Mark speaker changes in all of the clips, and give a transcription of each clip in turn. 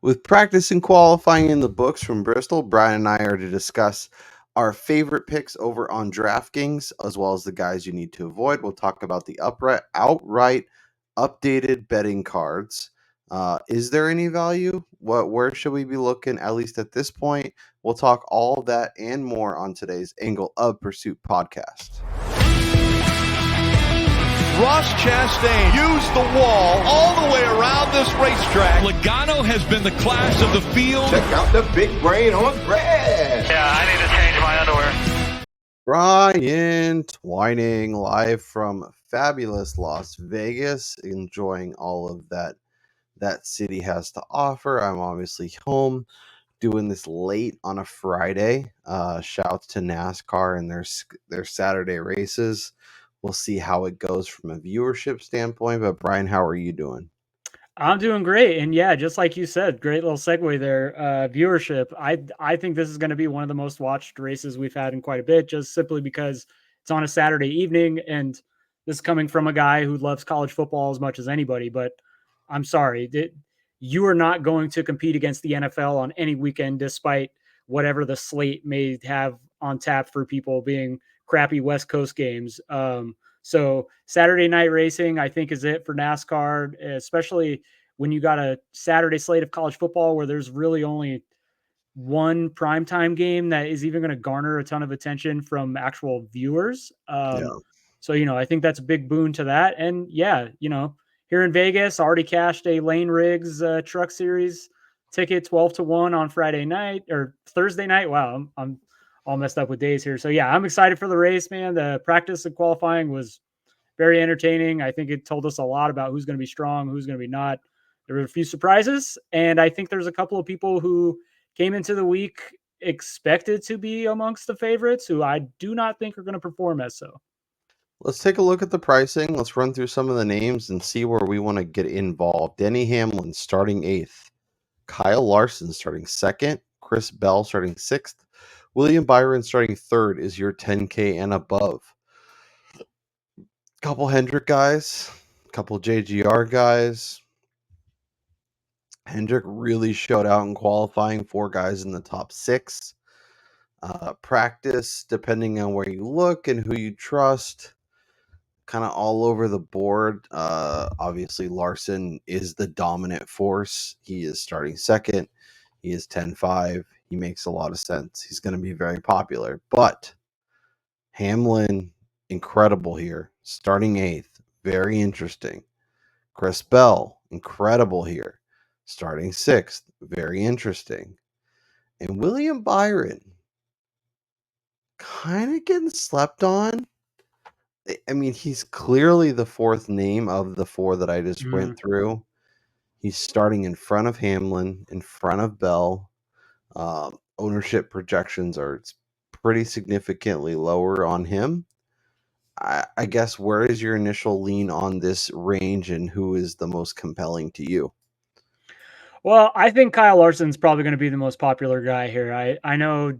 Speaker 1: With practice and qualifying in the books from Bristol, Brian and I are to discuss our favorite picks over on DraftKings, as well as the guys you need to avoid. We'll talk about the outright updated betting cards. Is there any value? Where should we be looking, at least at this point? We'll talk all of that and more on today's Angle of Pursuit podcast.
Speaker 2: Ross Chastain used the wall all the way around this racetrack.
Speaker 3: Logano has been the class of the field.
Speaker 4: Check out the big brain on grass.
Speaker 5: Yeah, I need to change my underwear.
Speaker 1: Brian Twining, live from fabulous Las Vegas, enjoying all of that city has to offer. I'm obviously home doing this late on a Friday. Shouts to NASCAR and their Saturday races. We'll see how it goes from a viewership standpoint. But Brian, how are you doing?
Speaker 6: I'm doing great. And yeah, just like you said, great little segue there. Viewership. I think this is going to be one of the most watched races we've had in quite a bit, just simply because it's on a Saturday evening. And this is coming from a guy who loves college football as much as anybody. But I'm sorry, you are not going to compete against the NFL on any weekend, despite whatever the slate may have on tap for people being crappy West Coast games. So Saturday night racing, I think, is it for NASCAR, especially when you got a Saturday slate of college football where there's really only one primetime game that is even going to garner a ton of attention from actual viewers. So, I think that's a big boon to that. And yeah, here in Vegas, already cashed a Lane Riggs Truck Series ticket 12-1 on Friday night or Thursday night. Wow, I'm all messed up with days here. So yeah, I'm excited for the race, man. The practice and qualifying was very entertaining. I think it told us a lot about who's going to be strong, who's going to be not. There were a few surprises, and I think there's a couple of people who came into the week expected to be amongst the favorites who I do not think are going to perform as so.
Speaker 1: Let's take a look at the pricing. Let's run through some of the names and see where we want to get involved. Denny Hamlin starting 8th. Kyle Larson starting 2nd. Chris Bell starting 6th. William Byron starting 3rd is your 10K and above. Couple Hendrick guys, couple JGR guys. Hendrick really showed out in qualifying, 4 guys in the top 6. Practice, depending on where you look and who you trust, kind of all over the board. Obviously, Larson is the dominant force. He is starting 2nd. He is 10-5. He makes a lot of sense. He's going to be very popular. But Hamlin, incredible here. Starting 8th. Very interesting. Chris Bell, incredible here. Starting 6th. Very interesting. And William Byron, kind of getting slept on. I mean, he's clearly the 4th name of the 4 that I just went through. He's starting in front of Hamlin, in front of Bell. Ownership projections are pretty significantly lower on him. I guess, where is your initial lean on this range and who is the most compelling to you?
Speaker 6: Well, I think Kyle Larson's probably going to be the most popular guy here. I know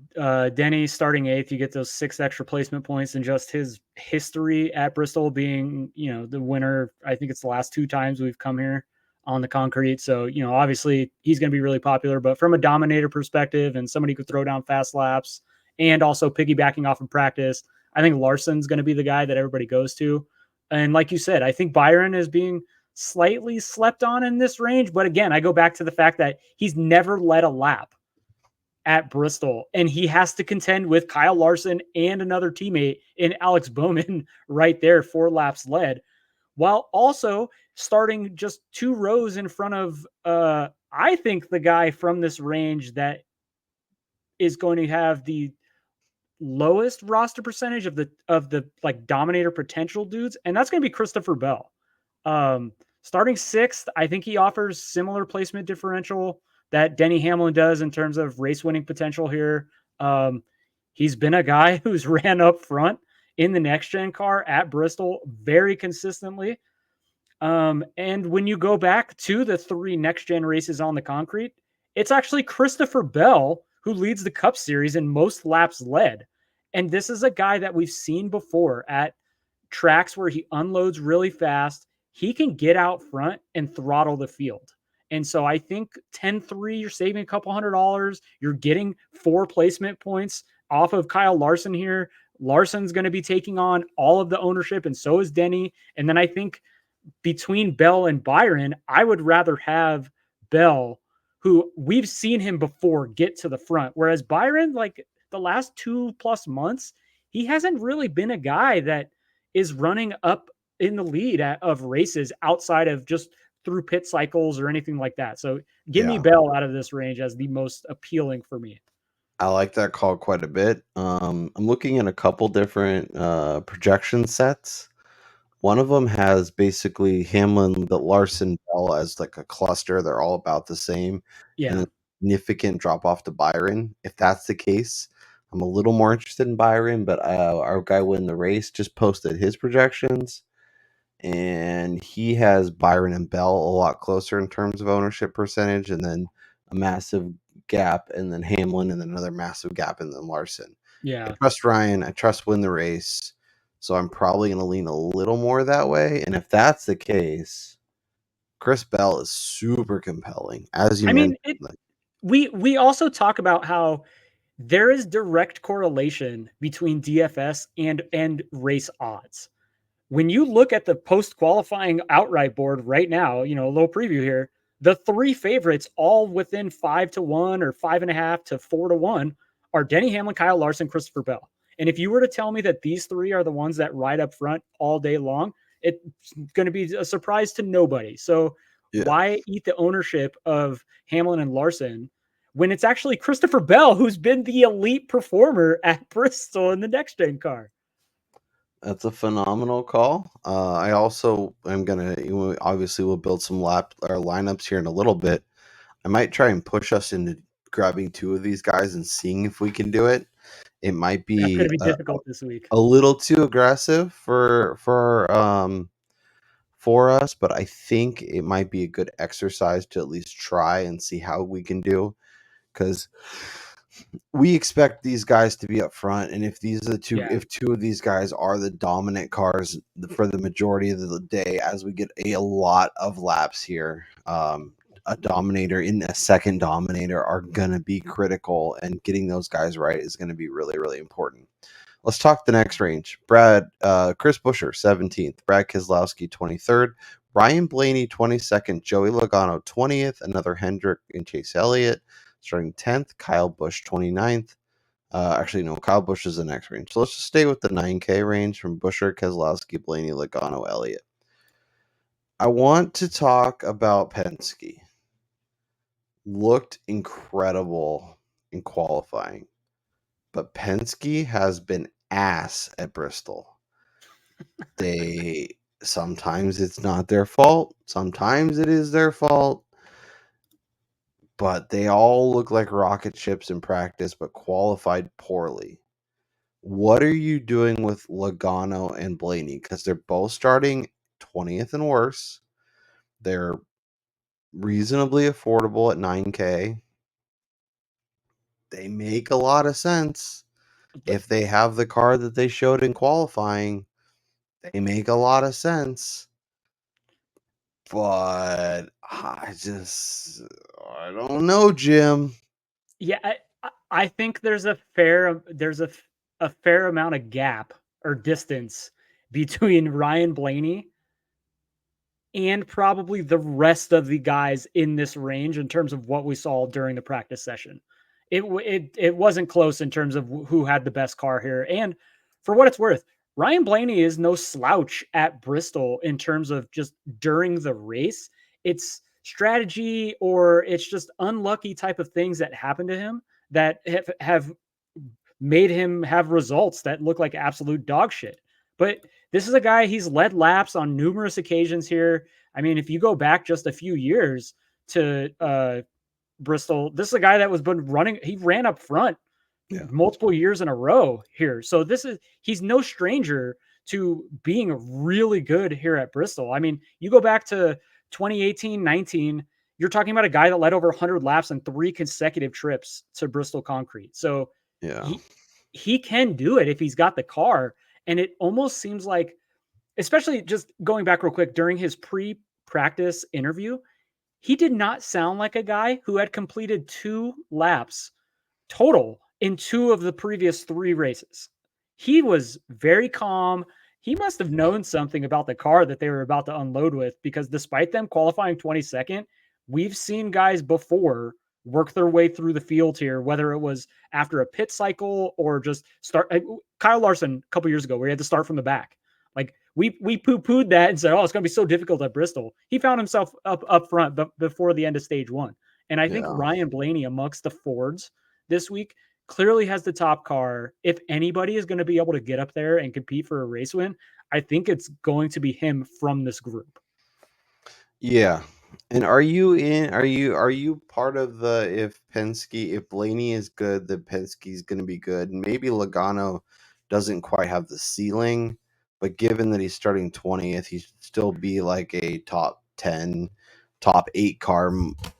Speaker 6: Denny starting 8th, you get those 6 extra placement points, and just his history at Bristol being, the winner. I think it's the last 2 times we've come here on the concrete. So, obviously he's going to be really popular, but from a dominator perspective and somebody who could throw down fast laps and also piggybacking off of practice, I think Larson's going to be the guy that everybody goes to. And like you said, I think Byron is being slightly slept on in this range. But again, I go back to the fact that he's never led a lap at Bristol, and he has to contend with Kyle Larson and another teammate in Alex Bowman right there, 4 laps led, while also starting just 2 rows in front of, I think, the guy from this range that is going to have the lowest roster percentage of the like dominator potential dudes, and that's going to be Christopher Bell. Starting 6th, I think he offers similar placement differential that Denny Hamlin does in terms of race winning potential here. He's been a guy who's ran up front in the next gen car at Bristol very consistently. And when you go back to the 3 next gen races on the concrete, it's actually Christopher Bell who leads the Cup Series in most laps led. And this is a guy that we've seen before at tracks where he unloads really fast. He can get out front and throttle the field. And so I think 10-3, you're saving a couple $100. You're getting 4 placement points off of Kyle Larson here. Larson's going to be taking on all of the ownership, and so is Denny. And then I think between Bell and Byron, I would rather have Bell, who we've seen him before, get to the front. Whereas Byron, like the last 2+ months, he hasn't really been a guy that is running up in the lead of races outside of just through pit cycles or anything like that. So give me Bell out of this range as the most appealing for me.
Speaker 1: I like that call quite a bit. I'm looking at a couple different projection sets. One of them has basically Hamlin, the Larson, Bell as like a cluster. They're all about the same. And
Speaker 6: Yeah.
Speaker 1: a significant drop off to Byron. If that's the case, I'm a little more interested in Byron, but our guy Win the Race just posted his projections, and he has Byron and Bell a lot closer in terms of ownership percentage, and then a massive gap, and then Hamlin, and then another massive gap, and then Larson.
Speaker 6: Yeah.
Speaker 1: I trust Ryan. I trust Win the Race. So I'm probably going to lean a little more that way. And if that's the case, Chris Bell is super compelling, as you mentioned.
Speaker 6: We also talk about how there is direct correlation between DFS and race odds. When you look at the post-qualifying outright board right now, a little preview here, the 3 favorites all within 5-1 or 5.5 to 4-1 are Denny Hamlin, Kyle Larson, Christopher Bell. And if you were to tell me that these 3 are the ones that ride up front all day long, it's going to be a surprise to nobody. So why eat the ownership of Hamlin and Larson when it's actually Christopher Bell who's been the elite performer at Bristol in the next gen car?
Speaker 1: That's a phenomenal call. I also am going to, obviously we'll build some lineups here in a little bit. I might try and push us into grabbing 2 of these guys and seeing if we can do it. It might be,
Speaker 6: that's going to be difficult this week.
Speaker 1: A little too aggressive for us, but I think it might be a good exercise to at least try and see how we can do, because we expect these guys to be up front, and if these are the two, if 2 of these guys are the dominant cars for the majority of the day, as we get a lot of laps here, a dominator in a second dominator are gonna be critical, and getting those guys right is going to be really, really important. Let's talk the next range. Chris Buescher, 17th. Brad Keselowski, 23rd. Ryan Blaney, 22nd. Joey Logano, 20th. Another Hendrick and Chase Elliott, starting 10th. Kyle Busch, 29th. Actually, no, Kyle Busch is the next range. So let's just stay with the 9K range from Buescher, Keselowski, Blaney, Logano, Elliott. I want to talk about Penske. Looked incredible in qualifying, but Penske has been ass at Bristol. Sometimes it's not their fault, sometimes it is their fault, but they all look like rocket ships in practice, but qualified poorly. What are you doing with Logano and Blaney? Because they're both starting 20th and worse. They're reasonably affordable at 9K. They make a lot of sense. If they have the car that they showed in qualifying, they make a lot of sense. But I don't know, Jim.
Speaker 6: Yeah, I think there's a fair amount of gap or distance between Ryan Blaney and probably the rest of the guys in this range in terms of what we saw during the practice session. It wasn't close in terms of who had the best car here. And for what it's worth, Ryan Blaney is no slouch at Bristol in terms of just during the race. It's strategy or it's just unlucky type of things that happen to him that have made him have results that look like absolute dog shit. But this is a guy, he's led laps on numerous occasions here. I mean, if you go back just a few years to Bristol, this is a guy that was been running. He ran up front multiple years in a row here. So he's no stranger to being really good here at Bristol. I mean, you go back to 2018-19, you're talking about a guy that led over 100 laps in 3 consecutive trips to Bristol Concrete. So he can do it if he's got the car. And it almost seems like, especially just going back real quick, during his pre-practice interview, he did not sound like a guy who had completed 2 laps total in 2 of the previous 3 races. He was very calm. He must have known something about the car that they were about to unload with, because despite them qualifying 22nd, we've seen guys before work their way through the field here, whether it was after a pit cycle or just start. Kyle Larson a couple years ago, where he had to start from the back. Like we poo-pooed that and said, "Oh, it's going to be so difficult at Bristol." He found himself up front, but before the end of stage 1. And I think Ryan Blaney amongst the Fords this week clearly has the top car. If anybody is going to be able to get up there and compete for a race win, I think it's going to be him from this group.
Speaker 1: Yeah. And are you part of the, if Blaney is good, then Penske's going to be good, and maybe Logano doesn't quite have the ceiling, but given that he's starting 20th, he should still be like a top 10, top 8 car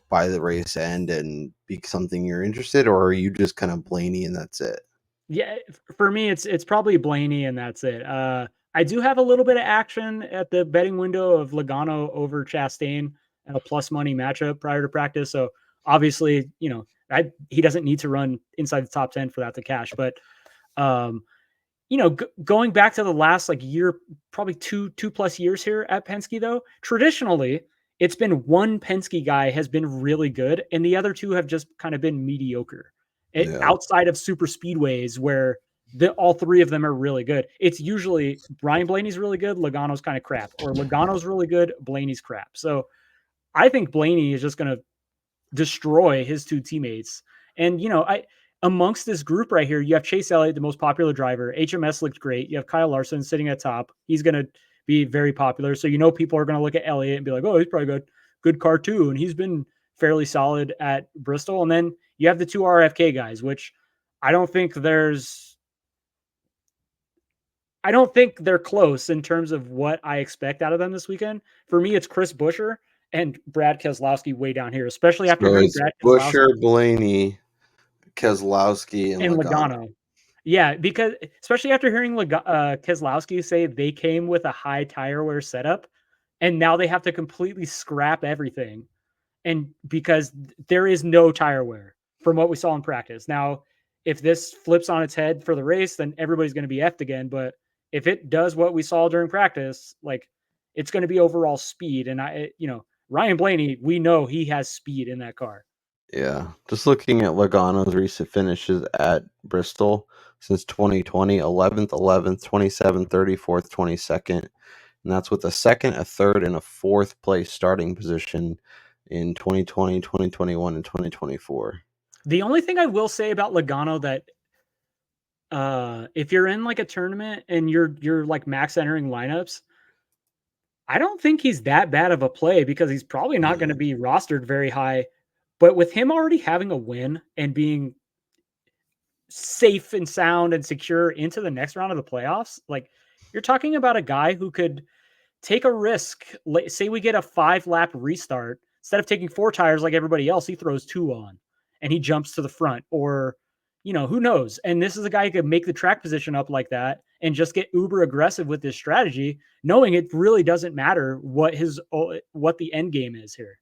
Speaker 1: by the race end and be something you're interested, or are you just kind of Blaney and that's it?
Speaker 6: Yeah, for me, it's probably Blaney and that's it. I do have a little bit of action at the betting window of Logano over Chastain at a plus money matchup prior to practice. So obviously, he doesn't need to run inside the top 10 for that to cash. But going back to the last year, probably two plus years here at Penske, though, traditionally it's been one Penske guy has been really good, and the other 2 have just kind of been mediocre. Outside of super speedways where all 3 of them are really good, it's usually Brian Blaney's really good, Logano's kind of crap, or Logano's really good, Blaney's crap. So I think Blaney is just going to destroy his 2 teammates. And, amongst this group right here, you have Chase Elliott, the most popular driver. HMS looked great. You have Kyle Larson sitting at top. He's going to be very popular. So, people are going to look at Elliott and be like, oh, he's probably got good car too. And he's been fairly solid at Bristol. And then you have the 2 RFK guys, which I don't think they're close in terms of what I expect out of them this weekend. For me, it's Chris Buescher and Brad Keselowski way down here, especially after hearing Brad
Speaker 1: Buescher, Blaney, Keselowski, and Logano.
Speaker 6: Yeah, because especially after hearing Keselowski say they came with a high tire wear setup, and now they have to completely scrap everything, and because there is no tire wear from what we saw in practice. Now, if this flips on its head for the race, then everybody's going to be effed again. But if it does what we saw during practice, it's going to be overall speed. And Ryan Blaney, we know he has speed in that car.
Speaker 1: Yeah, just looking at Logano's recent finishes at Bristol since 2020, 11th, 11th, 27th, 34th, 22nd, and that's with a 2nd, a 3rd, and a 4th place starting position in 2020, 2021, and 2024.
Speaker 6: The only thing I will say about Logano that if you're in a tournament and you're max entering lineups, I don't think he's that bad of a play, because he's probably not going to be rostered very high. But with him already having a win and being safe and sound and secure into the next round of the playoffs, you're talking about a guy who could take a risk. Say we get a 5-lap restart. Instead of taking 4 tires like everybody else, he throws 2 on and he jumps to the front, or, who knows? And this is a guy who could make the track position up like that and just get uber aggressive with this strategy, knowing it really doesn't matter what the end game is here.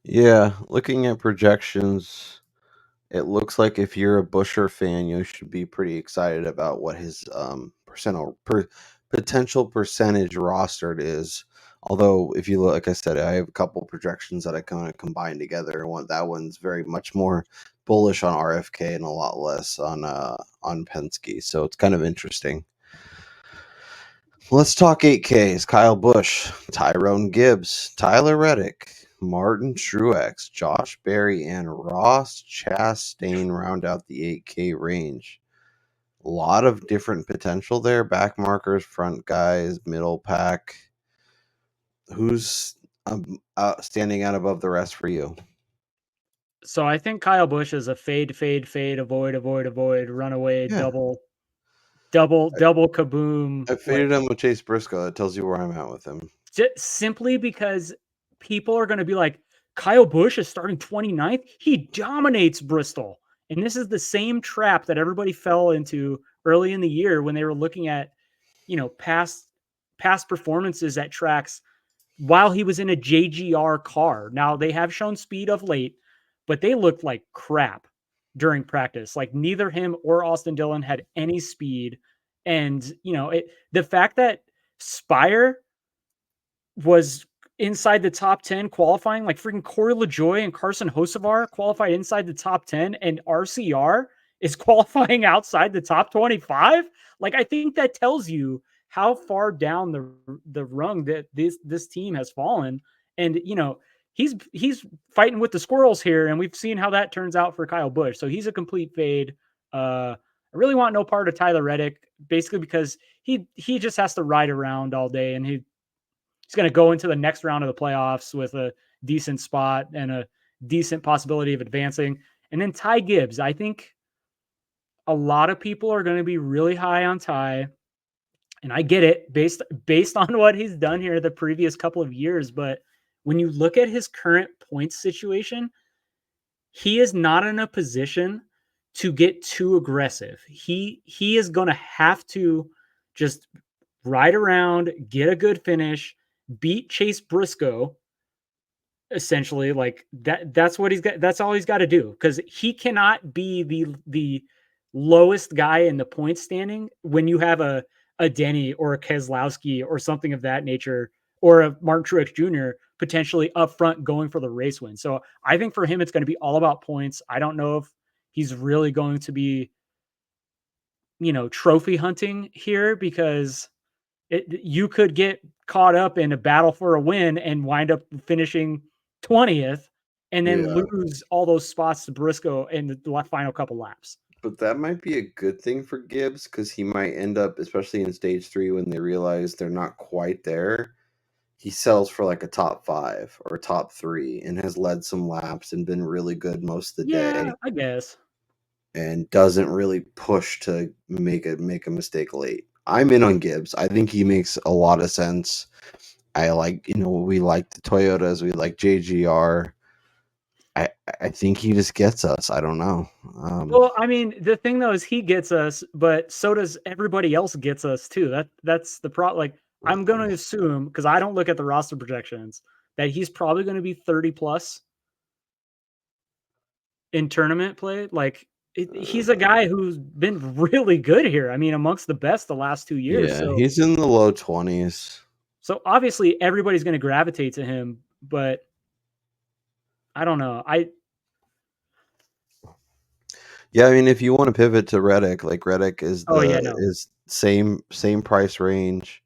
Speaker 1: Yeah, looking at projections, it looks like if you're a Buescher fan, you should be pretty excited about what his potential percentage rostered is. Although, if you look, like I said, I have a couple projections that I kind of combined together. That one's very much more bullish on RFK and a lot less on Penske. So it's kind of interesting. Let's talk 8Ks. Kyle Busch, Tyrone Gibbs, Tyler Reddick, Martin Truex, Josh Berry, and Ross Chastain round out the 8K range. A lot of different potential there. Back markers, front guys, middle pack. Who's standing out above the rest for you?
Speaker 6: So I think Kyle Busch is a fade, avoid, run away, double kaboom.
Speaker 1: I faded him with Chase Briscoe. That tells you where I'm at with him.
Speaker 6: Just simply because people are going to be like, Kyle Busch is starting 29th. He dominates Bristol. And this is the same trap that everybody fell into early in the year when they were looking at, past performances at tracks while he was in a JGR car. Now they have shown speed of late, but they looked like crap during practice. Like neither him or Austin Dillon had any speed. And, the fact that Spire was inside the top 10 qualifying, like freaking Corey LaJoie and Carson Hocevar qualified inside the top 10, and RCR is qualifying outside the top 25. Like, I think that tells you how far down the rung that this team has fallen. And, he's fighting with the squirrels here, and we've seen how that turns out for Kyle Busch. So he's a complete fade. I really want no part of Tyler Reddick, basically because he just has to ride around all day, and he's going to go into the next round of the playoffs with a decent spot and a decent possibility of advancing. And then Ty Gibbs, I think a lot of people are going to be really high on Ty, and I get it based on what he's done here the previous couple of years. But when you look at his current points situation, he is not in a position to get too aggressive. He is going to have to just ride around, get a good finish, beat Chase Briscoe, essentially. Like that's what he's got. That's all he's got to do, because he cannot be the lowest guy in the point standing when you have a Denny or a Keselowski or something of that nature, or a Martin Truex Jr. potentially up front going for the race win. So I think for him, it's going to be all about points. I don't know if he's really going to be, trophy hunting here, because you could get caught up in a battle for a win and wind up finishing 20th and then lose all those spots to Briscoe in the final couple laps.
Speaker 1: But that might be a good thing for Gibbs, because he might end up, especially in stage 3, when they realize they're not quite there, he sells for like a top 5 or top 3 and has led some laps and been really good most of the day.
Speaker 6: Yeah, I guess.
Speaker 1: And doesn't really push to make a mistake late. I'm in on Gibbs. I think he makes a lot of sense. I like, we like the Toyotas, we like JGR. I think he just gets us. I don't know.
Speaker 6: Well, I mean, the thing though is he gets us, but so does everybody else gets us too. That's the problem. Like, I'm going to assume, because I don't look at the roster projections, that he's probably going to be 30 plus in tournament play. Like, he's a guy who's been really good here. I mean, amongst the best the last 2 years.
Speaker 1: Yeah,
Speaker 6: so
Speaker 1: he's in the low 20s.
Speaker 6: So obviously everybody's going to gravitate to him, but I don't know.
Speaker 1: Yeah, I mean, if you want to pivot to Reddick, like Reddick is is same price range,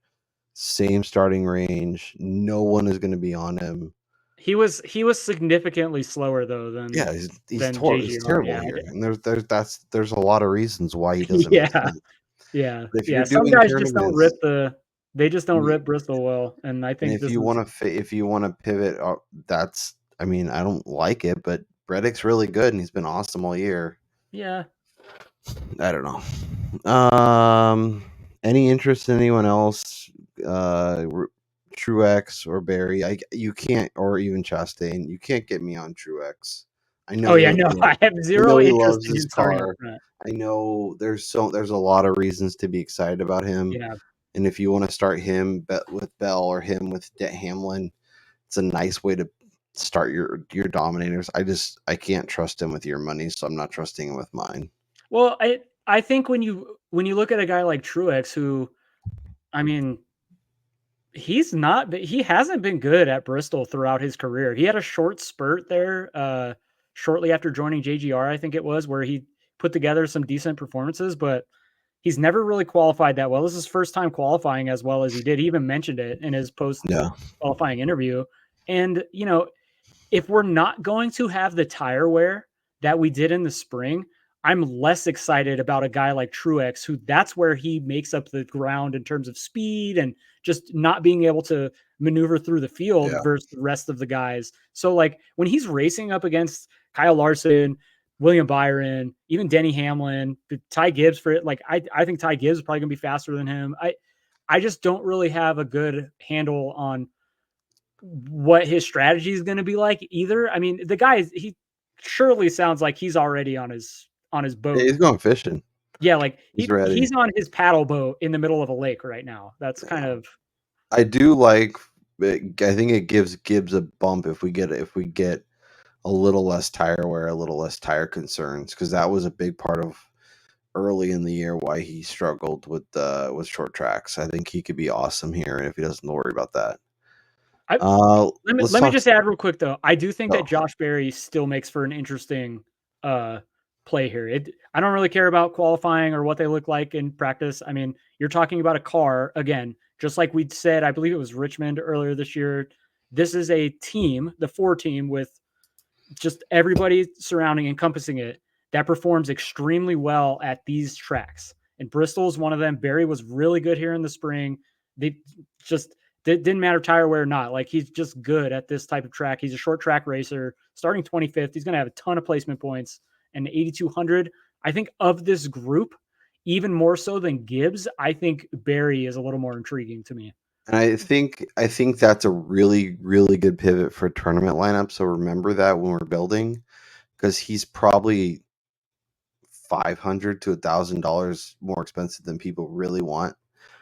Speaker 1: same starting range. No one is going to be on him.
Speaker 6: He was significantly slower though than
Speaker 1: he's terrible here, and there's a lot of reasons why he doesn't.
Speaker 6: Yeah.
Speaker 1: If you're
Speaker 6: Some
Speaker 1: doing
Speaker 6: guys just don't rip they just don't rip Bristol well, and I think
Speaker 1: if you want to pivot, that's. I mean, I don't like it, but Reddick's really good, and he's been awesome all year.
Speaker 6: Yeah.
Speaker 1: I don't know. Any interest in anyone else? Truex or Barry? You can't, or even Chastain. You can't get me on Truex. I know.
Speaker 6: Oh yeah, no, I have zero interest in his car.
Speaker 1: I know there's a lot of reasons to be excited about him.
Speaker 6: Yeah.
Speaker 1: And if you want to start him with Bell or him with Hamlin, it's a nice way to start your dominators. I can't trust him with your money, so I'm not trusting him with mine.
Speaker 6: Well, I think when you look at a guy like Truex, who, I mean, he hasn't been good at Bristol throughout his career. He had a short spurt there, shortly after joining JGR, I think it was, where he put together some decent performances, but he's never really qualified that well. This is his first time qualifying as well as he did. He even mentioned it in his post-qualifying interview. And, if we're not going to have the tire wear that we did in the spring, I'm less excited about a guy like Truex, who that's where he makes up the ground in terms of speed and just not being able to maneuver through the field versus the rest of the guys. So like when he's racing up against Kyle Larson, William Byron, even Denny Hamlin, Ty Gibbs for it. Like, I think Ty Gibbs is probably gonna be faster than him. I just don't really have a good handle on what his strategy is going to be like either. I mean, the guy he surely sounds like he's already on his boat.
Speaker 1: Yeah, he's going fishing.
Speaker 6: Yeah, like he's on his paddle boat in the middle of a lake right now. That's kind of.
Speaker 1: I do like I think it gives Gibbs a bump if we get a little less tire wear, a little less tire concerns, because that was a big part of early in the year why he struggled with short tracks. I think he could be awesome here, and if he doesn't worry about that.
Speaker 6: Let me just add real quick though. I do think that Josh Berry still makes for an interesting play here. I don't really care about qualifying or what they look like in practice. I mean, you're talking about a car again, just like we said. I believe it was Richmond earlier this year. This is a team, the 4 team with just everybody surrounding, encompassing it, that performs extremely well at these tracks. And Bristol is one of them. Barry was really good here in the spring. They just didn't matter tire wear or not. Like, he's just good at this type of track. He's a short track racer, starting 25th. He's going to have a ton of placement points and 8,200. I think of this group, even more so than Gibbs, I think Barry is a little more intriguing to me.
Speaker 1: And I think that's a really, really good pivot for a tournament lineup. So remember that when we're building, because he's probably $500 to $1,000 more expensive than people really want.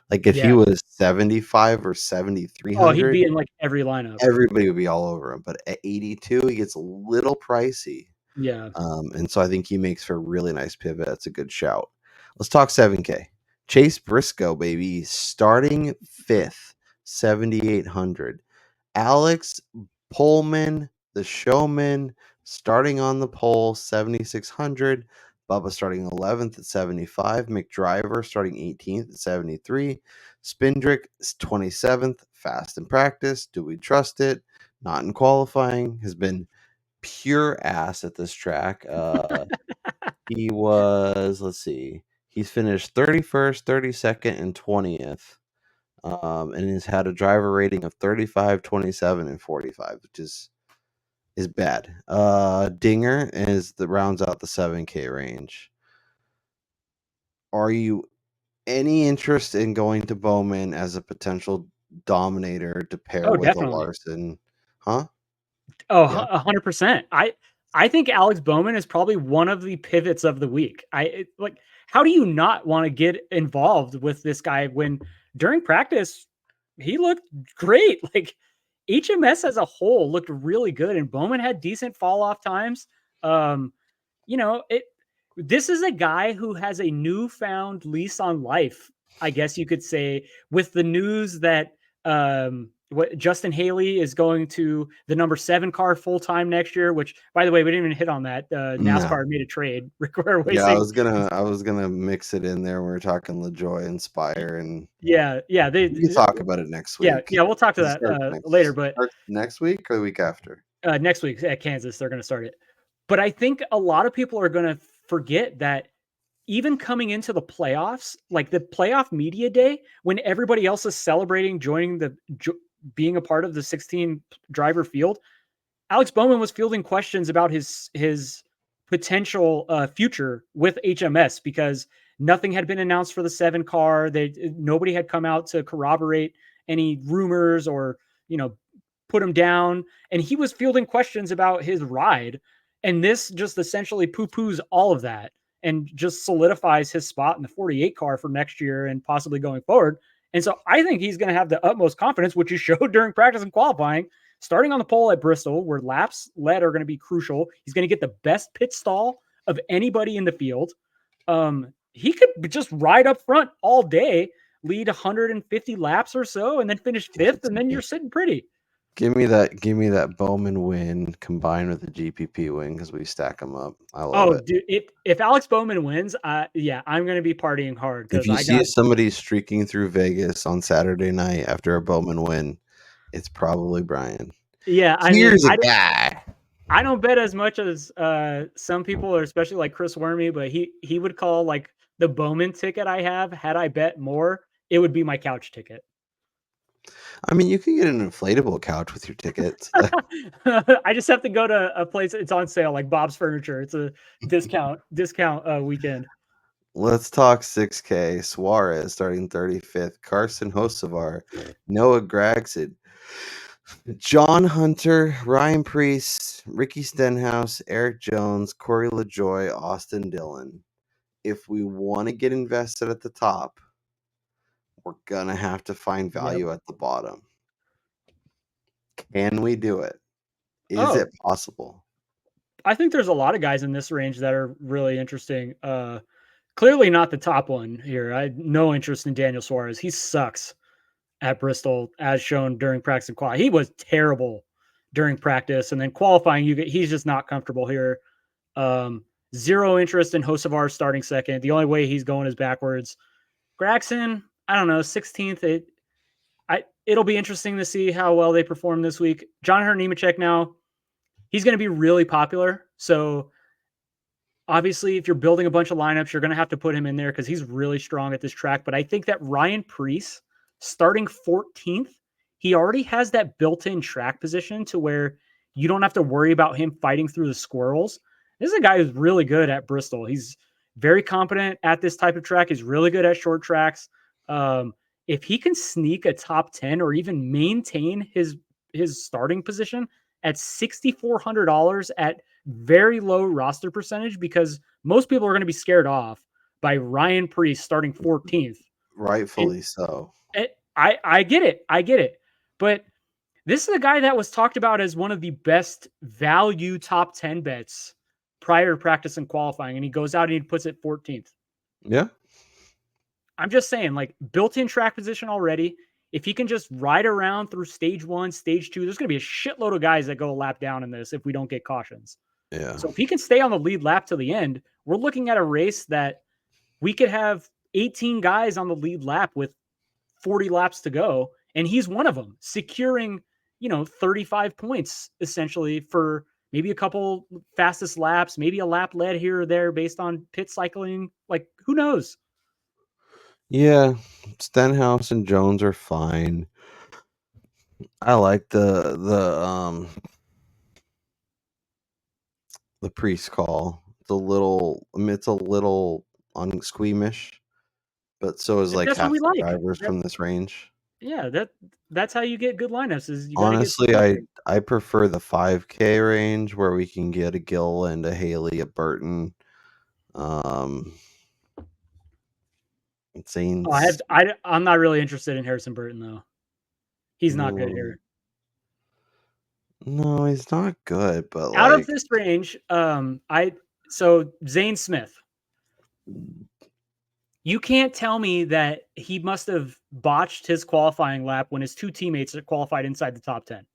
Speaker 1: Like if he was 75 or 7,300,
Speaker 6: he'd be in like every lineup.
Speaker 1: Everybody would be all over him. But at 82, he gets a little pricey.
Speaker 6: Yeah.
Speaker 1: And so I think he makes for a really nice pivot. That's a good shout. Let's talk 7K. Chase Briscoe, baby, starting 5th, 7,800. Alex Pullman, the showman, starting on the pole, 7,600. Bubba starting 11th at 75. McDriver starting 18th at 73. Spindrick 27th, fast in practice. Do we trust it? Not in qualifying. Has been pure ass at this track. He was, let's see, he's finished 31st, 32nd, and 20th. And he's had a driver rating of 35, 27, and 45, which is bad. Dinger is the rounds out the 7K range. Are you any interest in going to Bowman as a potential dominator to pair with
Speaker 6: definitely.
Speaker 1: a Larson? Huh?
Speaker 6: Oh, 100%. I think Alex Bowman is probably one of the pivots of the week. How do you not want to get involved with this guy when during practice he looked great? Like, HMS as a whole looked really good, and Bowman had decent fall off times. This is a guy who has a newfound lease on life, I guess you could say, with the news that what Justin Haley is going to the number 7 car full time next year. Which, by the way, we didn't even hit on that. NASCAR made a trade.
Speaker 1: Yeah, I was gonna mix it in there. We were talking LaJoy and Spire, and
Speaker 6: they
Speaker 1: talk about it next week.
Speaker 6: Yeah, we'll talk to that later. But
Speaker 1: next week or the week after?
Speaker 6: Next week at Kansas, they're going to start it. But I think a lot of people are going to forget that even coming into the playoffs, like the playoff media day, when everybody else is celebrating being a part of the 16 driver field, Alex Bowman was fielding questions about his potential future with HMS because nothing had been announced for the 7 car. Nobody had come out to corroborate any rumors or, put him down. And he was fielding questions about his ride. And this just essentially poo-poos all of that and just solidifies his spot in the 48 car for next year and possibly going forward. And so I think he's going to have the utmost confidence, which he showed during practice and qualifying, starting on the pole at Bristol, where laps led are going to be crucial. He's going to get the best pit stall of anybody in the field. He could just ride up front all day, lead 150 laps or so, and then finish 5th, and then you're sitting pretty.
Speaker 1: Give me that Bowman win combined with the GPP win because we stack them up. I love it.
Speaker 6: Dude, if Alex Bowman wins, I'm going to be partying hard.
Speaker 1: If you see somebody streaking through Vegas on Saturday night after a Bowman win, it's probably Brian.
Speaker 6: Yeah,
Speaker 1: Here's a guy.
Speaker 6: I don't bet as much as some people, or especially like Chris Wormy, but he would call like the Bowman ticket I have. Had I bet more, it would be my couch ticket.
Speaker 1: I mean, you can get an inflatable couch with your tickets.
Speaker 6: I just have to go to a place. It's on sale, like Bob's Furniture. It's a discount weekend.
Speaker 1: Let's talk 6K. Suarez starting 35th. Carson Hocevar. Noah Gragson. John Hunter. Ryan Preece. Ricky Stenhouse. Eric Jones. Corey LaJoy. Austin Dillon. If we want to get invested at the top, we're going to have to find value at the bottom. Can we do it? Is
Speaker 6: Oh.
Speaker 1: it possible?
Speaker 6: I think there's a lot of guys in this range that are really interesting. Clearly not the top one here. I had no interest in Daniel Suarez. He sucks at Bristol, as shown during practice and qual. He was terrible during practice, and then qualifying, he's just not comfortable here. Zero interest in Hocevar starting second. The only way he's going is backwards. Gragson, I don't know, 16th. It'll be interesting to see how well they perform this week. John Hunter Nemechek now, he's going to be really popular. So obviously, if you're building a bunch of lineups, you're going to have to put him in there because he's really strong at this track. But I think that Ryan Preece starting 14th, he already has that built-in track position to where you don't have to worry about him fighting through the squirrels. This is a guy who's really good at Bristol. He's very competent at this type of track. He's really good at short tracks. If he can sneak a top 10 or even maintain his starting position at $6,400 at very low roster percentage, because most people are going to be scared off by Ryan Preece starting 14th.
Speaker 1: Rightfully so.
Speaker 6: I get it. I get it. But this is a guy that was talked about as one of the best value top 10 bets prior to practice and qualifying. And he goes out and he puts it 14th.
Speaker 1: Yeah.
Speaker 6: I'm just saying, like, built-in track position already. If he can just ride around through stage 1, stage 2, there's going to be a shitload of guys that go a lap down in this if we don't get cautions.
Speaker 1: Yeah.
Speaker 6: So if he can stay on the lead lap to the end, we're looking at a race that we could have 18 guys on the lead lap with 40 laps to go. And he's one of them, securing, 35 points essentially for maybe a couple fastest laps, maybe a lap led here or there based on pit cycling. Like, who knows?
Speaker 1: Yeah, Stenhouse and Jones are fine. I like the Priest call. It's a little unsqueamish, but so is like
Speaker 6: That's what
Speaker 1: half
Speaker 6: we
Speaker 1: the
Speaker 6: like.
Speaker 1: drivers from this range.
Speaker 6: Yeah, that's how you get good lineups. Is you gotta
Speaker 1: Honestly,
Speaker 6: get
Speaker 1: I prefer the 5K range where we can get a Gill and a Haley, a Burton. Insane.
Speaker 6: I'm not really interested in Harrison Burton though. He's not good here.
Speaker 1: No, he's not good, but
Speaker 6: Out of this range, so Zane Smith. You can't tell me that he must have botched his qualifying lap when his two teammates qualified inside the top 10.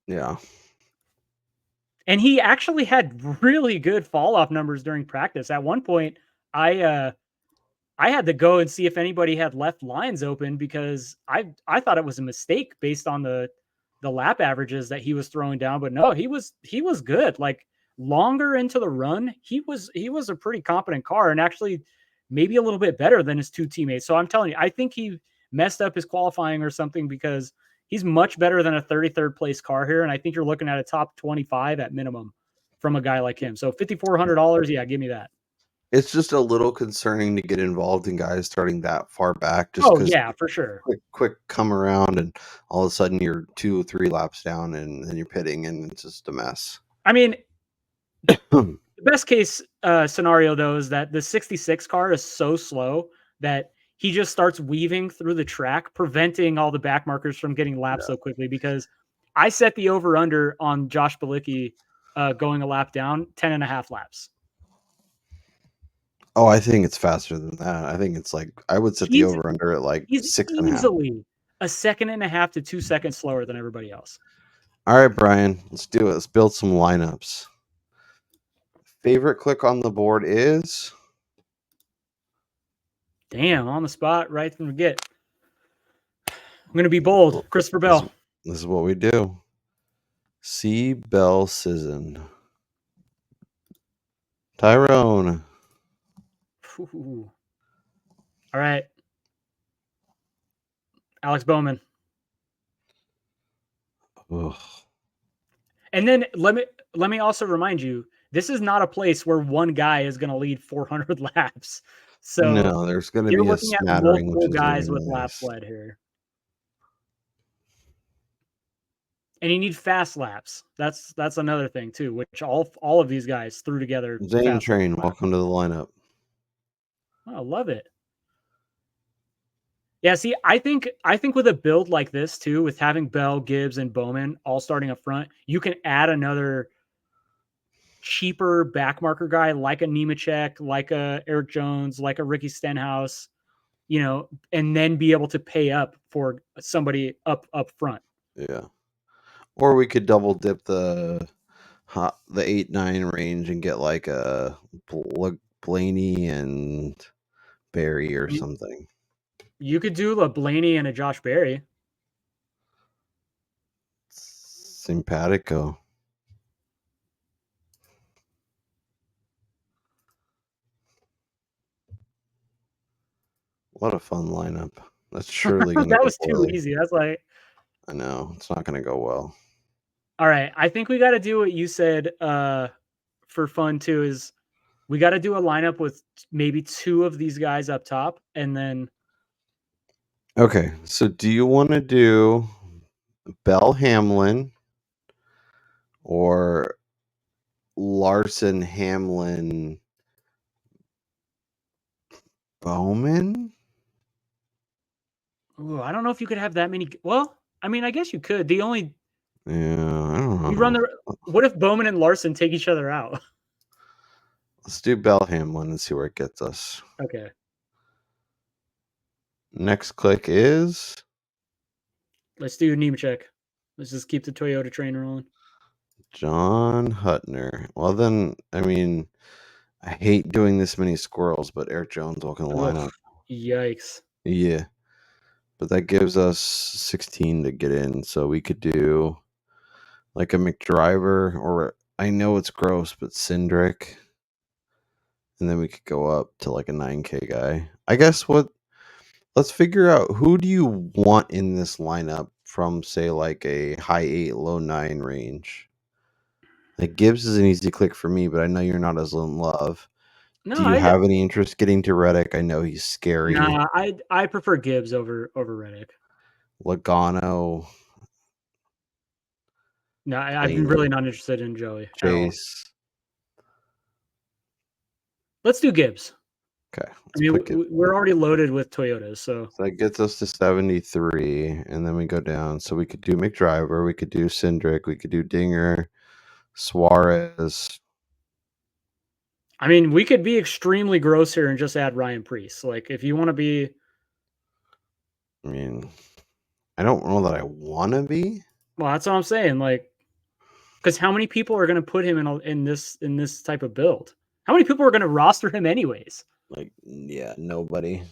Speaker 1: Yeah.
Speaker 6: And he actually had really good fall off numbers during practice. At one point, I had to go and see if anybody had left lines open because I thought it was a mistake based on the lap averages that he was throwing down. But no, he was good. Like, longer into the run, he was a pretty competent car and actually maybe a little bit better than his two teammates. So I'm telling you, I think he messed up his qualifying or something because he's much better than a 33rd place car here. And I think you're looking at a top 25 at minimum from a guy like him. So $5,400. Yeah, give me that.
Speaker 1: It's just a little concerning to get involved in guys starting that far back. Just
Speaker 6: yeah, for sure.
Speaker 1: Quick come around and all of a sudden you're 2 or 3 laps down and then you're pitting and it's just a mess.
Speaker 6: I mean, the best case scenario though is that the 66 car is so slow that he just starts weaving through the track, preventing all the back markers from getting lapped so quickly. Because I set the over under on Josh Bilicki going a lap down, 10.5 laps.
Speaker 1: Oh, I think it's faster than that. I think it's like I would set the over under at like 6.5.
Speaker 6: Easily a 1.5 to 2 seconds slower than everybody else.
Speaker 1: All right, Brian, let's do it. Let's build some lineups. Favorite click on the board is?
Speaker 6: Damn, on the spot, right from the get. I'm going to be bold. Christopher Bell.
Speaker 1: This is what we do. C. Bell Sizzon. Tyrone.
Speaker 6: Ooh. All right. Alex Bowman.
Speaker 1: Ugh.
Speaker 6: And then let me also remind you, this is not a place where one guy is going to lead 400 laps. So
Speaker 1: no, there's going to be a smattering
Speaker 6: multiple guys with laps led here. And you need fast laps. That's another thing too, which all of these guys threw together.
Speaker 1: Zane Train, welcome to the lineup.
Speaker 6: Oh, I love it. Yeah, see, I think with a build like this too, with having Bell, Gibbs, and Bowman all starting up front, you can add another cheaper backmarker guy like a Nemechek, like a Eric Jones, like a Ricky Stenhouse, and then be able to pay up for somebody up front.
Speaker 1: Yeah. Or we could double dip the 8-9 range and get like a Blaney and Barry or something.
Speaker 6: You could do a Blaney and a Josh Berry.
Speaker 1: Simpatico. What a fun lineup. That's surely going to
Speaker 6: That
Speaker 1: go
Speaker 6: was too
Speaker 1: poorly.
Speaker 6: easy. That's like,
Speaker 1: I know. It's not going to go well.
Speaker 6: all right. I think we got to do what you said for fun too, is we got to do a lineup with maybe two of these guys up top, and then.
Speaker 1: Okay. So do you want to do Bell Hamlin or Larson Hamlin Bowman?
Speaker 6: Ooh, I don't know if you could have that many. Well, I mean, I guess you could.
Speaker 1: Yeah, I don't know.
Speaker 6: You run the. What if Bowman and Larson take each other out?
Speaker 1: Let's do Bell Hamlin and see where it gets us.
Speaker 6: Okay.
Speaker 1: Next click is
Speaker 6: Let's do Nemechek. Let's just keep the Toyota train rolling.
Speaker 1: John Hutner. Well, then, I mean, I hate doing this many squirrels, but Eric Jones walking the lineup.
Speaker 6: Yikes.
Speaker 1: Yeah. But that gives us 16 to get in. So we could do like a McDriver, or I know it's gross, but Cindric. And then we could go up to like a 9K guy. I guess let's figure out, who do you want in this lineup from, say, like a high 8, low 9 range? Like Gibbs is an easy click for me, but I know you're not as in love.
Speaker 6: No,
Speaker 1: Do you have any interest getting to Reddick? I know he's scary.
Speaker 6: Nah, I prefer Gibbs over Reddick.
Speaker 1: Logano.
Speaker 6: No, I'm really not interested in Joey.
Speaker 1: Chase.
Speaker 6: Let's do Gibbs.
Speaker 1: Okay.
Speaker 6: I mean, we're already loaded with Toyotas, so
Speaker 1: that gets us to 73, and then we go down. So we could do McDriver, we could do Cindric, we could do Dinger, Suarez.
Speaker 6: I mean, we could be extremely gross here and just add Ryan Preece. Like, if you want to be,
Speaker 1: I mean, I don't know that I want to be.
Speaker 6: Well, that's what I'm saying. Like, because how many people are going to put him in this type of build? How many people are going to roster him anyways?
Speaker 1: Like, yeah, nobody.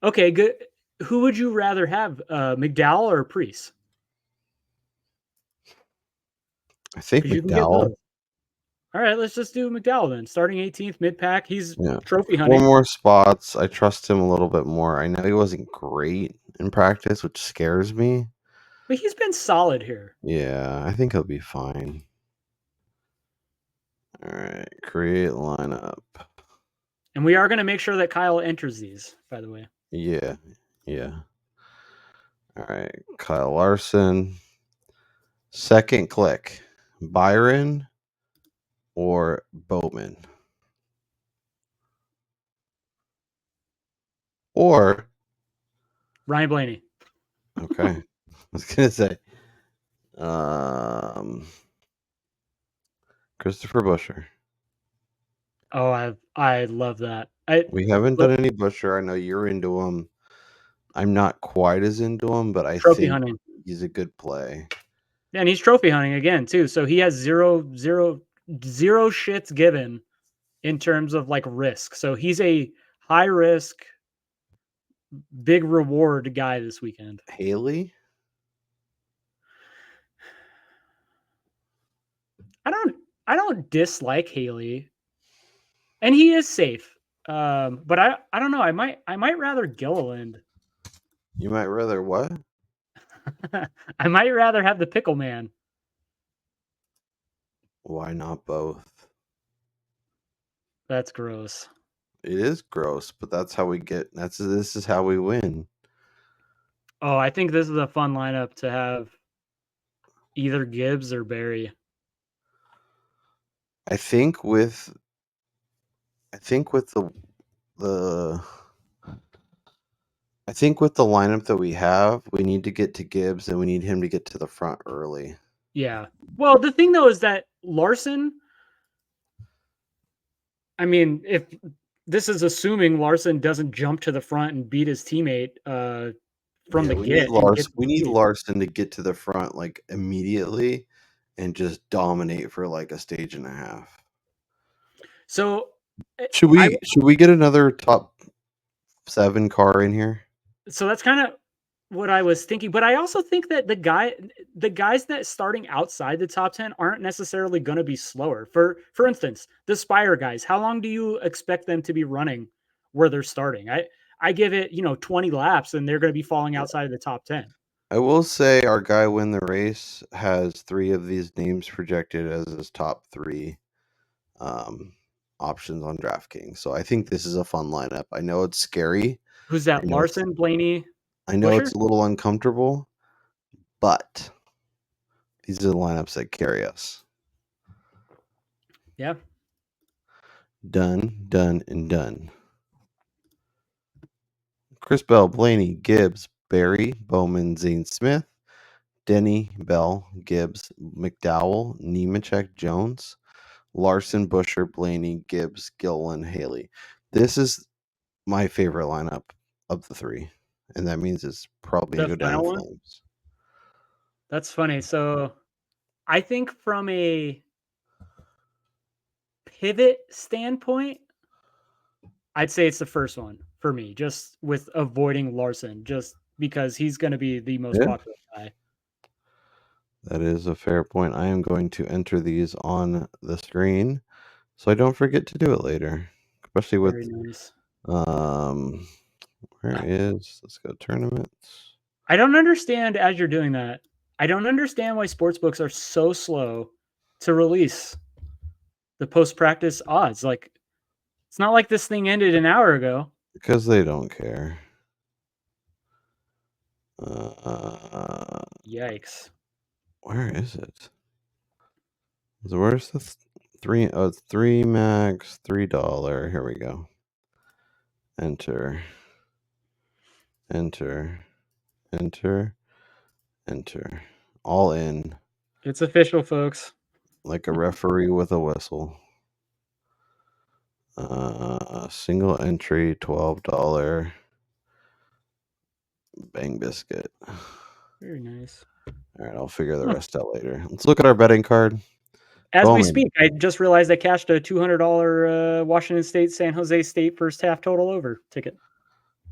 Speaker 6: Okay, good. Who would you rather have, McDowell or Preece?
Speaker 1: I think McDowell.
Speaker 6: All right, let's just do McDowell then. Starting 18th, mid-pack. He's trophy
Speaker 1: 4
Speaker 6: hunting.
Speaker 1: more spots. I trust him a little bit more. I know he wasn't great in practice, which scares me.
Speaker 6: But he's been solid here.
Speaker 1: Yeah, I think he'll be fine. All right, create lineup.
Speaker 6: And we are going to make sure that Kyle enters these, by the way.
Speaker 1: Yeah. All right, Kyle Larson. Second click, Byron or Bowman? Or
Speaker 6: Ryan Blaney.
Speaker 1: Okay. I was gonna say Christopher Buescher.
Speaker 6: Oh, I love that.
Speaker 1: We haven't done any Buescher. I know you're into him. I'm not quite as into him, but I
Speaker 6: trophy
Speaker 1: think
Speaker 6: hunting.
Speaker 1: He's a good play.
Speaker 6: Yeah, and he's trophy hunting again too. So he has zero shits given in terms of like risk. So he's a high risk, big reward guy this weekend.
Speaker 1: Haley?
Speaker 6: I don't dislike Haley, and he is safe. But I don't know. I might rather Gilliland.
Speaker 1: You might rather what?
Speaker 6: I might rather have the Pickle Man.
Speaker 1: Why not both?
Speaker 6: That's gross.
Speaker 1: It is gross, but that's how we get. This is how we win.
Speaker 6: Oh, I think this is a fun lineup to have either Gibbs or Barry.
Speaker 1: I think with I think with the I think with the lineup that we have, we need to get to Gibbs and we need him to get to the front early.
Speaker 6: Yeah. Well, the thing though is that Larson, I mean, if this is assuming Larson doesn't jump to the front and beat his teammate from the
Speaker 1: we
Speaker 6: get
Speaker 1: need
Speaker 6: and get
Speaker 1: We need Larson to get to the front like immediately and just dominate for like a stage and a half.
Speaker 6: So
Speaker 1: Should we get another top 7 car in here?
Speaker 6: So that's kind of what I was thinking, but I also think that the guys that starting outside the top 10 aren't necessarily going to be slower. For instance, the Spire guys, how long do you expect them to be running where they're starting? I give it, 20 laps and they're going to be falling outside of the top 10.
Speaker 1: I will say our guy win the race has 3 of these names projected as his top 3 options on DraftKings. So I think this is a fun lineup. I know it's scary.
Speaker 6: Who's that? Larson, Blaney,
Speaker 1: I know
Speaker 6: Busher?
Speaker 1: it's a little uncomfortable, but these are the lineups that carry us.
Speaker 6: Yeah.
Speaker 1: Done, and done. Chris Bell, Blaney, Gibbs, Barry, Bowman, Zane Smith, Denny, Bell, Gibbs, McDowell, Nemechek, Jones, Larson, Busher, Blaney, Gibbs, Gillen, Haley. This is my favorite lineup of the 3, and that means it's probably
Speaker 6: The
Speaker 1: going to go down
Speaker 6: final
Speaker 1: in
Speaker 6: one?
Speaker 1: flames.
Speaker 6: That's funny. So I think from a pivot standpoint, I'd say it's the first one for me, just with avoiding Larson, just because he's going to be the most popular guy.
Speaker 1: That is a fair point. I am going to enter these on the screen so I don't forget to do it later, especially with
Speaker 6: Very nice.
Speaker 1: let's go tournaments.
Speaker 6: I don't understand as you're doing that. I don't understand why sportsbooks are so slow to release the post-practice odds. Like, it's not like this thing ended an hour ago.
Speaker 1: Because they don't care.
Speaker 6: Yikes.
Speaker 1: Where is it? Where's the 3? Oh, it's 3 max, $3. Here we go. Enter. All in.
Speaker 6: It's official, folks.
Speaker 1: Like a referee with a whistle. Single entry, $12. Bang biscuit.
Speaker 6: Very nice.
Speaker 1: All right, I'll figure the rest out later. Let's look at our betting card.
Speaker 6: As
Speaker 1: Bowman.
Speaker 6: we speak, I just realized I cashed a $200 Washington State San Jose State first half total over ticket.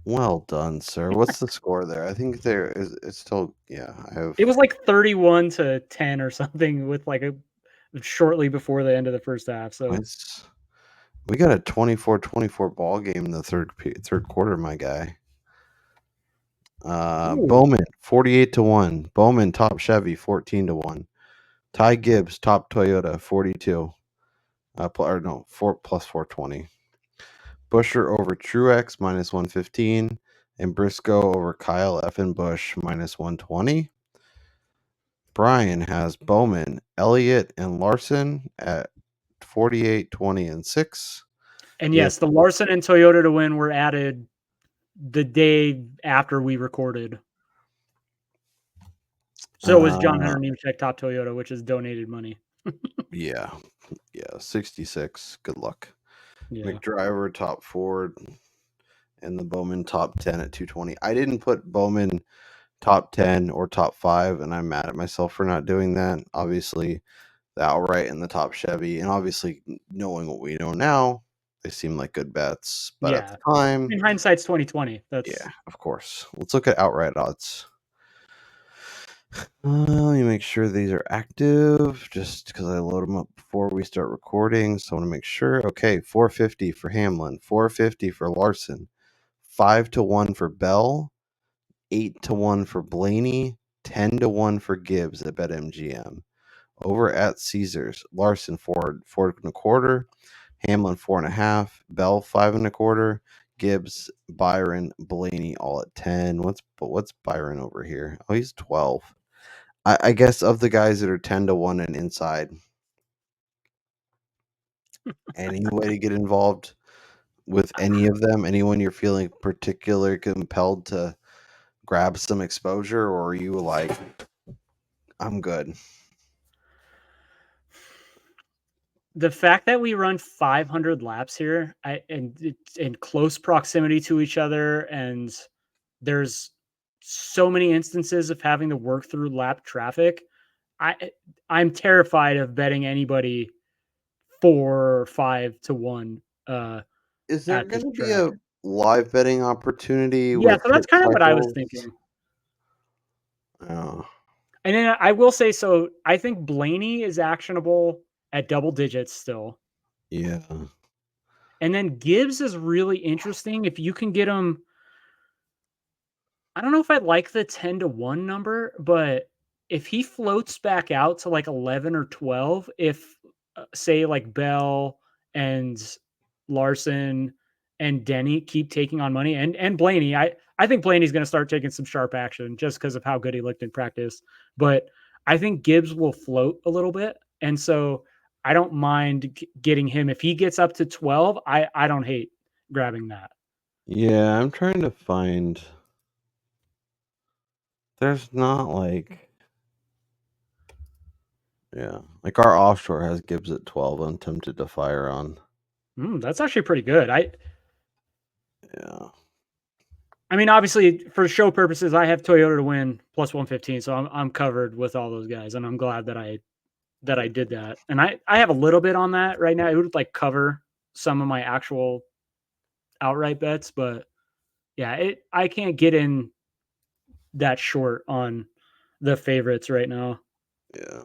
Speaker 1: Well done, sir. What's the score there? I think it's still, yeah.
Speaker 6: It was like 31-10 or something with like a shortly before the end of the first half. So
Speaker 1: we got a 24-24 ball game in the third quarter, my guy. Bowman 48-1. Bowman top Chevy 14-1. Ty Gibbs top Toyota 42. 4 plus 420. Busher over Truex minus 115, and Briscoe over Kyle F. and Busch minus 120. Brian has Bowman, Elliott, and Larson at 48, 20, and 6.
Speaker 6: And yes, the Larson and Toyota to win were added the day after we recorded. So was John Hunter Nemechek top Toyota, which is donated money.
Speaker 1: Yeah, 66. Good luck.
Speaker 6: Yeah.
Speaker 1: McDriver top Ford, and the Bowman top 10 at 220. I didn't put Bowman top 10 or top 5, and I'm mad at myself for not doing that. Obviously, the outright and the top Chevy, and obviously knowing what we know now, they seem like good bets. But at the time,
Speaker 6: in hindsight's 2020.
Speaker 1: Yeah, of course. Let's look at outright odds. Let me make sure these are active, just because I load them up before we start recording. So I want to make sure. Okay, 450 for Hamlin, 450 for Larson, 5-1 for Bell, 8-1 for Blaney, 10-1 for Gibbs at BetMGM. Over at Caesars, Larson 4.25, Hamlin 4.5, Bell 5.25, Gibbs, Byron, Blaney all at 10. What's Byron over here? Oh, he's 12. I guess of the guys that are 10-1 and inside, any way to get involved, with any of them? Anyone you're feeling particularly compelled to grab some exposure, or are you like, I'm good?
Speaker 6: The fact that we run 500 laps here, and it's in close proximity to each other, and there's so many instances of having to work through lap traffic. I'm terrified of betting anybody 4 or 5 to 1
Speaker 1: Is there
Speaker 6: at
Speaker 1: going
Speaker 6: this
Speaker 1: to be
Speaker 6: track.
Speaker 1: a live betting opportunity
Speaker 6: Yeah,
Speaker 1: with
Speaker 6: so that's
Speaker 1: hit
Speaker 6: kind of what I was
Speaker 1: cycles?
Speaker 6: thinking.
Speaker 1: Oh,
Speaker 6: And then I will say, so I think Blaney is actionable at double digits still.
Speaker 1: yeah.
Speaker 6: And then Gibbs is really interesting. If you can get him, I don't know if I like the 10 to 1 number, but if he floats back out to like 11 or 12, if say like Bell and Larson and Denny keep taking on money, and Blaney, I think Blaney's going to start taking some sharp action just because of how good he looked in practice. But I think Gibbs will float a little bit. And so I don't mind getting him. If he gets up to 12, I don't hate grabbing that.
Speaker 1: Yeah, I'm trying to find. There's not like. Yeah, like our offshore has Gibbs at 12. I'm tempted to fire on.
Speaker 6: That's actually pretty good.
Speaker 1: Yeah.
Speaker 6: I mean, obviously, for show purposes, I have Toyota to win plus 115, so I'm covered with all those guys, and I'm glad that I did that. And I have a little bit on that right now. It would like cover some of my actual outright bets, but yeah, I can't get in that short on the favorites right now.
Speaker 1: Yeah.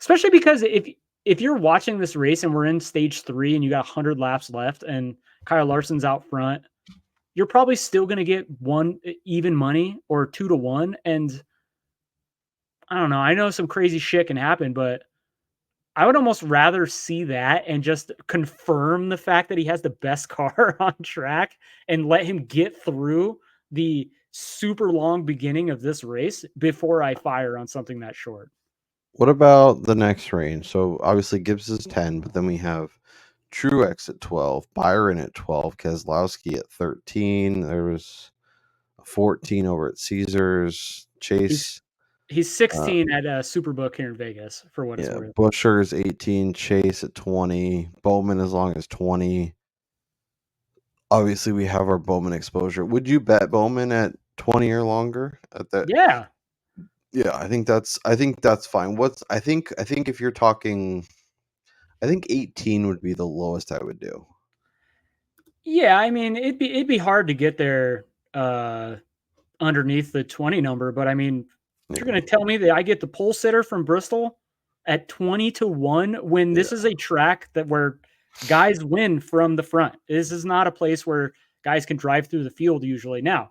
Speaker 6: Especially because if you're watching this race and we're in stage 3 and you got 100 laps left and Kyle Larson's out front, you're probably still going to get one even money or 2 to 1. And I don't know. I know some crazy shit can happen, but I would almost rather see that and just confirm the fact that he has the best car on track and let him get through the super long beginning of this race before I fire on something that short.
Speaker 1: What about the next range? So obviously Gibbs is 10, but then we have Truex at 12, Byron at 12, Keselowski at 13. There was a 14 over at Caesars. Chase.
Speaker 6: He's 16 at Superbook here in Vegas for what it's
Speaker 1: Yeah,
Speaker 6: worth.
Speaker 1: Busher is 18, Chase at 20, Bowman as long as 20. Obviously, we have our Bowman exposure. Would you bet Bowman at 20 or longer at that?
Speaker 6: Yeah.
Speaker 1: Yeah, I think that's fine. I think if you're talking, I think 18 would be the lowest I would do.
Speaker 6: Yeah, I mean, it'd be hard to get there underneath the 20 number, but I mean, if you're going to tell me that I get the pole sitter from Bristol at 20 to 1 when this is a track that where guys win from the front. This is not a place where guys can drive through the field usually. Now,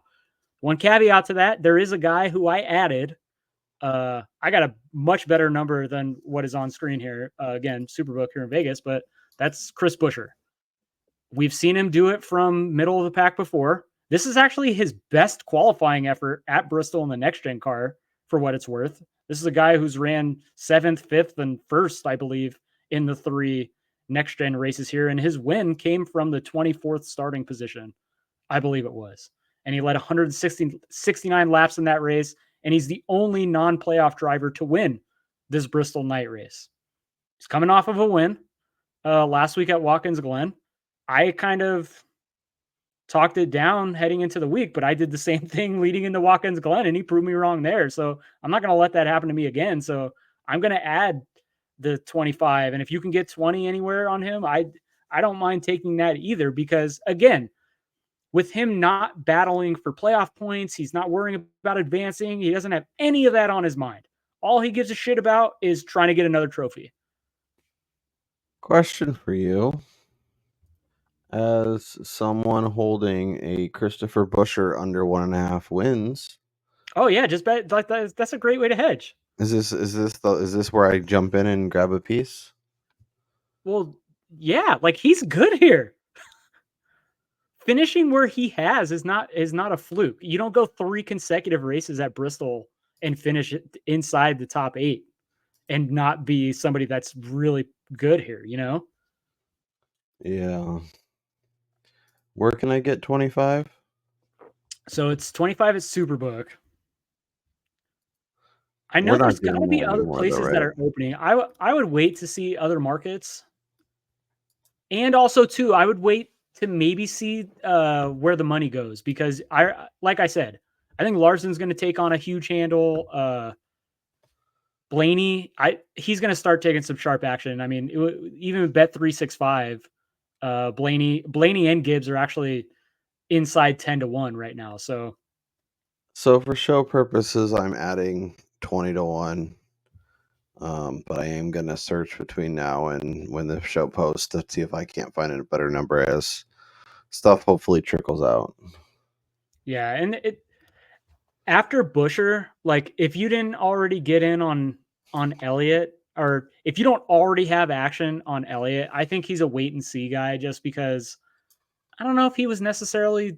Speaker 6: one caveat to that, there is a guy who I added. I got a much better number than what is on screen here. Again, Superbook here in Vegas, but that's Chris Buescher. We've seen him do it from middle of the pack before. This is actually his best qualifying effort at Bristol in the next gen car for what it's worth. This is a guy who's ran 7th, 5th, and 1st, I believe, in the 3 next gen races here. And his win came from the 24th starting position, I believe it was. And he led 169 laps in that race. And he's the only non-playoff driver to win this Bristol Night Race. He's coming off of a win last week at Watkins Glen. I kind of talked it down heading into the week, but I did the same thing leading into Watkins Glen, and he proved me wrong there. So I'm not going to let that happen to me again. So I'm going to add the 25. And if you can get 20 anywhere on him, I don't mind taking that either, because again, with him not battling for playoff points, he's not worrying about advancing. He doesn't have any of that on his mind. All he gives a shit about is trying to get another trophy.
Speaker 1: Question for you. As someone holding a Christopher Buescher under 1.5 wins.
Speaker 6: Oh yeah, just bet like that's a great way to hedge.
Speaker 1: Is this where I jump in and grab a piece?
Speaker 6: Well, yeah, like he's good here. Finishing where he has is not a fluke. You don't go 3 consecutive races at Bristol and finish it inside the top 8 and not be somebody that's really good here, you know?
Speaker 1: Yeah. Where can I get 25?
Speaker 6: So it's 25 at Superbook. I know
Speaker 1: We're
Speaker 6: there's
Speaker 1: not
Speaker 6: got
Speaker 1: doing
Speaker 6: to be
Speaker 1: that
Speaker 6: other
Speaker 1: anymore, though,
Speaker 6: places that
Speaker 1: right?
Speaker 6: are opening. I would wait to see other markets, and also too, I would wait to maybe see where the money goes, because like I said, I think Larson's going to take on a huge handle. Blaney, he's going to start taking some sharp action. I mean, even with Bet365, Blaney and Gibbs are actually inside 10-1 right now. So
Speaker 1: For show purposes, I'm adding 20-1. But I am going to search between now and when the show posts to see if I can't find a better number as stuff hopefully trickles out.
Speaker 6: yeah, and after Busher, like if you didn't already get in on Elliott, or if you don't already have action on Elliott, I think he's a wait and see guy, just because I don't know if he was necessarily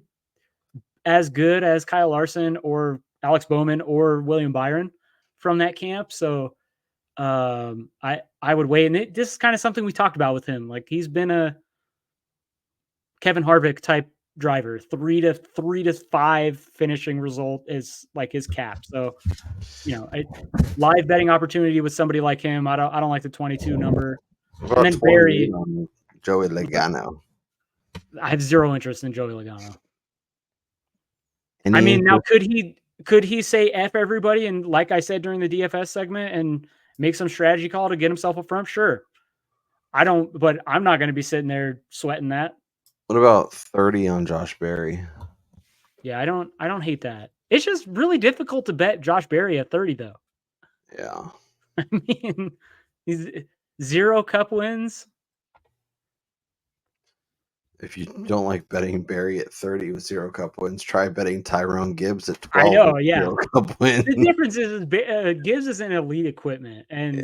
Speaker 6: as good as Kyle Larson or Alex Bowman or William Byron from that camp. So I would wait. And this is kind of something we talked about with him. Like, he's been a Kevin Harvick type driver. 3 to 5 finishing result is like his cap. So, live betting opportunity with somebody like him. I don't like the 22 number.
Speaker 1: What
Speaker 6: And
Speaker 1: about
Speaker 6: then
Speaker 1: 28
Speaker 6: Barry,
Speaker 1: on Joey Logano?
Speaker 6: I have zero interest in Joey Logano.
Speaker 1: Any
Speaker 6: I mean, now
Speaker 1: interest?
Speaker 6: could he say F everybody, and like I said during the DFS segment, and make some strategy call to get himself up front? Sure. But I'm not going to be sitting there sweating that.
Speaker 1: What about 30 on Josh Berry?
Speaker 6: Yeah, I don't hate that. It's just really difficult to bet Josh Berry at 30 though.
Speaker 1: Yeah.
Speaker 6: I mean, he's 0 cup wins.
Speaker 1: If you don't like betting Berry at 30 with 0 cup wins, try betting Tyrone Gibbs at 12
Speaker 6: I know,
Speaker 1: with
Speaker 6: yeah.
Speaker 1: 0 cup wins.
Speaker 6: The difference is Gibbs is an elite equipment, and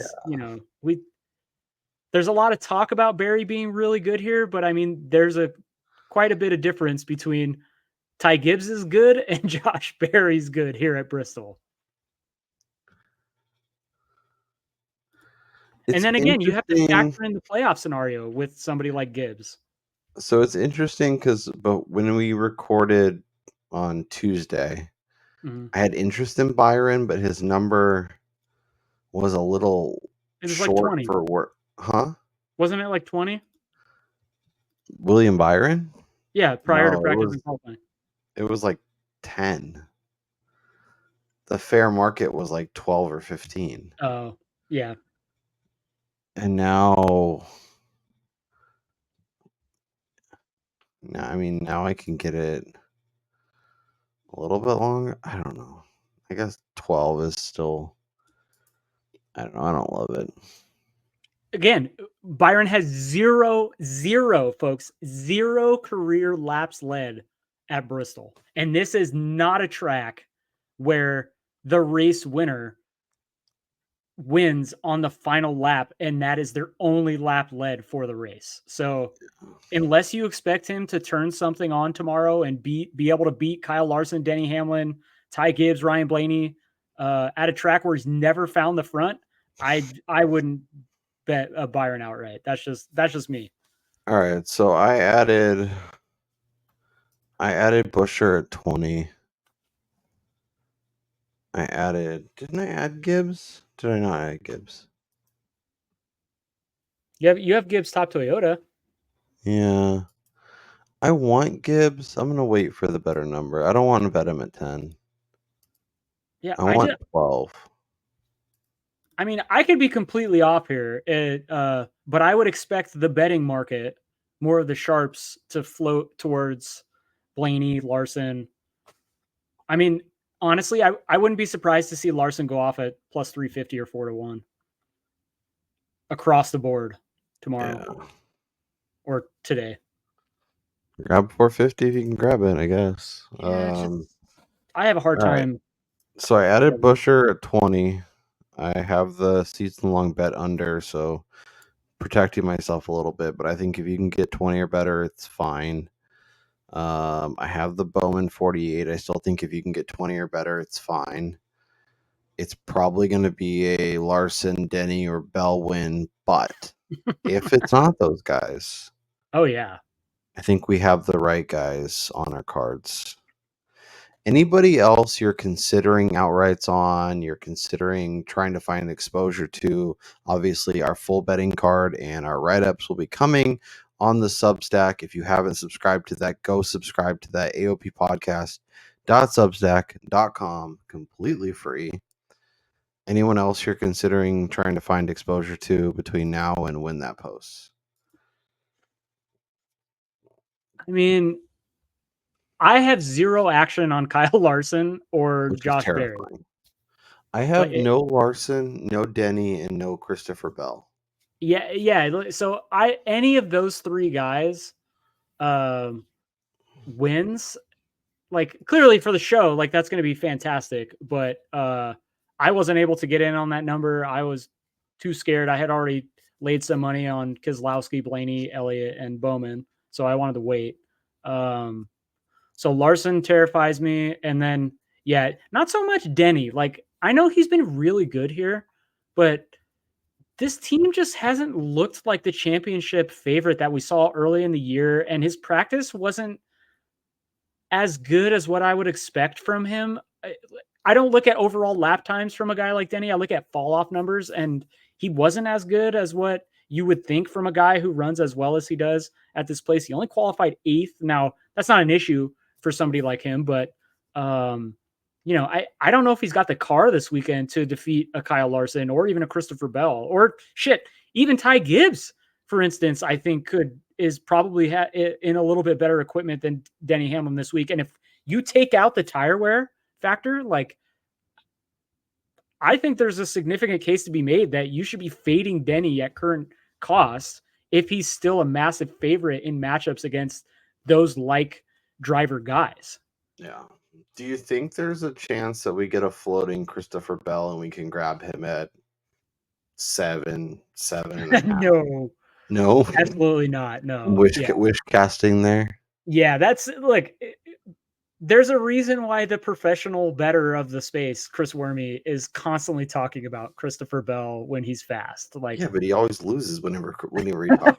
Speaker 6: there's a lot of talk about Barry being really good here, but I mean, there's quite a bit of difference between Ty Gibbs is good and Josh Berry's good here at Bristol. And then again, you have to factor in the playoff scenario with somebody like Gibbs.
Speaker 1: So it's interesting but when we recorded on Tuesday, I had interest in Byron, but his number was a little
Speaker 6: It was like
Speaker 1: short
Speaker 6: 20.
Speaker 1: for work. Huh?
Speaker 6: Wasn't it like 20?
Speaker 1: William Byron?
Speaker 6: Yeah, prior to
Speaker 1: No,
Speaker 6: practice and qualifying.
Speaker 1: it was like 10. The fair market was like 12 or 15.
Speaker 6: Oh, yeah.
Speaker 1: And now I can get it a little bit longer. I don't know. I guess 12 is still, I don't know. I don't love it.
Speaker 6: Again, Byron has zero, folks, 0 career laps led at Bristol. And this is not a track where the race winner wins on the final lap, and that is their only lap led for the race. So unless you expect him to turn something on tomorrow and be able to beat Kyle Larson, Denny Hamlin, Ty Gibbs, Ryan Blaney at a track where he's never found the front, I wouldn't bet a Byron outright. That's just me.
Speaker 1: All right, so I added Busher at 20. Didn't I add Gibbs? Did I not add Gibbs?
Speaker 6: You have Gibbs top Toyota.
Speaker 1: Yeah. I want Gibbs. I'm going to wait for the better number. I don't want to bet him at 10.
Speaker 6: Yeah,
Speaker 1: I want 12.
Speaker 6: I mean, I could be completely off here, but I would expect the betting market, more of the sharps, to float towards Blaney, Larson. I mean, honestly, I wouldn't be surprised to see Larson go off at plus 350 or 4-1 across the board tomorrow or today.
Speaker 1: Grab 450 if you can grab it, I guess.
Speaker 6: Yeah, I have a hard time.
Speaker 1: Right. So I added Busher at 20. I have the season-long bet under, so protecting myself a little bit. But I think if you can get 20 or better, it's fine. I have the Bowman 48. I still think if you can get 20 or better, it's fine. It's probably going to be a Larson, Denny, or Bell win, but if it's not those guys,
Speaker 6: oh yeah,
Speaker 1: I think we have the right guys on our cards. Anybody else you're considering outrights on, you're considering trying to find exposure to? Obviously, our full betting card and our write-ups will be coming on the Substack. If you haven't subscribed to that, go subscribe to that aoppodcast.substack.com, completely free. Anyone else you're considering trying to find exposure to between now and when that posts?
Speaker 6: I mean, I have zero action on Kyle Larson or
Speaker 1: Which is
Speaker 6: Josh Berry.
Speaker 1: terrifying. I have no Larson, no Denny, and no Christopher Bell.
Speaker 6: Yeah. So any of those three guys wins, like clearly for the show, like that's going to be fantastic. But I wasn't able to get in on that number. I was too scared. I had already laid some money on Keselowski, Blaney, Elliott, and Bowman, so I wanted to wait. So Larson terrifies me, and then not so much Denny. Like I know he's been really good here, but this team just hasn't looked like the championship favorite that we saw early in the year, and his practice wasn't as good as what I would expect from him. I don't look at overall lap times from a guy like Denny. I look at fall off numbers, and he wasn't as good as what you would think from a guy who runs as well as he does at this place. He only qualified 8th. Now, that's not an issue for somebody like him, but I don't know if he's got the car this weekend to defeat a Kyle Larson or even a Christopher Bell or even Ty Gibbs, for instance. I think is probably in a little bit better equipment than Denny Hamlin this week. And if you take out the tire wear factor, like I think there's a significant case to be made that you should be fading Denny at current costs if he's still a massive favorite in matchups against those like driver guys.
Speaker 1: Yeah. Do you think there's a chance that we get a floating Christopher Bell and we can grab him at 7 and a half? No,
Speaker 6: absolutely not. No,
Speaker 1: wish casting there.
Speaker 6: Yeah, that's like, there's a reason why the professional bettor of the space, Chris Wormy, is constantly talking about Christopher Bell when he's fast. Like,
Speaker 1: yeah, but he always loses whenever he talks.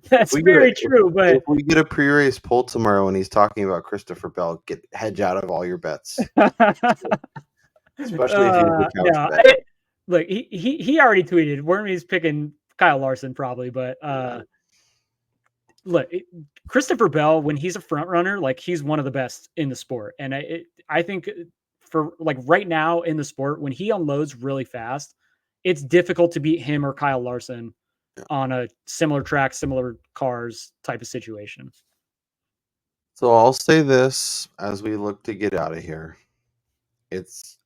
Speaker 6: That's very true. But
Speaker 1: if we get a pre-race poll tomorrow and he's talking about Christopher Bell, hedge out of all your bets. Especially if you
Speaker 6: look, he already tweeted Wormy's picking Kyle Larson probably, but look, Christopher Bell, when he's a front runner, like he's one of the best in the sport. And I think for like right now in the sport, when he unloads really fast, it's difficult to beat him or Kyle Larson on a similar track, similar cars type of situation.
Speaker 1: So I'll say this as we look to get out of here. It's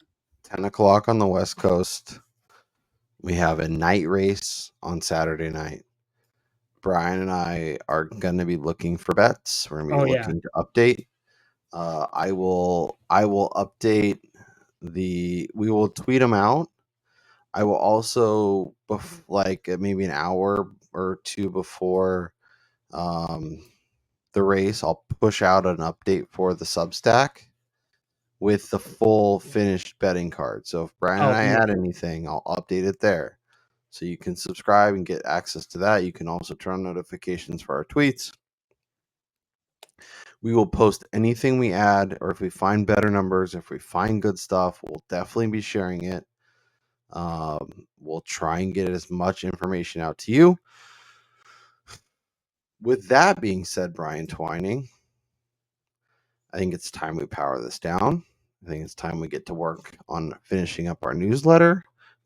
Speaker 1: 10 o'clock on the West Coast. We have a night race on Saturday night. Brian and I are going to be looking for bets. We're going to be looking to update. I will update we will tweet them out. I will also, maybe an hour or two before the race, I'll push out an update for the Substack with the full finished betting card. So if Brian and I add anything, I'll update it there. So you can subscribe and get access to that. You can also turn on notifications for our tweets. We will post anything we add, or if we find better numbers, if we find good stuff, we'll definitely be sharing it. We'll try and get as much information out to you. With that being said, Brian Twining, I think it's time we power this down. I think it's time we get to work on finishing up our newsletter.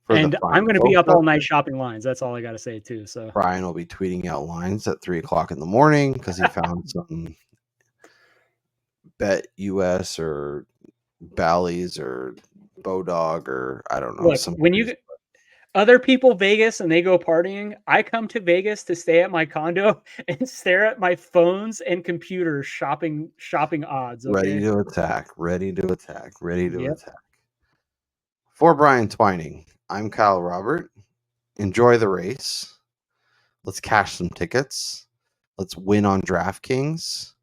Speaker 6: And I'm going to be up all night shopping lines. That's all I got to say too. So
Speaker 1: Brian will be tweeting out lines at 3:00 in the morning because he found some Bet US or Bally's or Bodog or I don't know.
Speaker 6: Look, when you other people Vegas and they go partying, I come to Vegas to stay at my condo and stare at my phones and computers shopping odds. Okay?
Speaker 1: Ready to attack. For Brian Twining, I'm Kyle Robert. Enjoy the race. Let's cash some tickets. Let's win on DraftKings.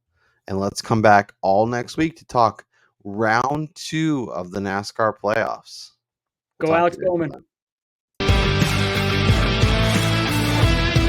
Speaker 1: And let's come back all next week to talk round 2 of the NASCAR playoffs.
Speaker 6: Go Alex Bowman.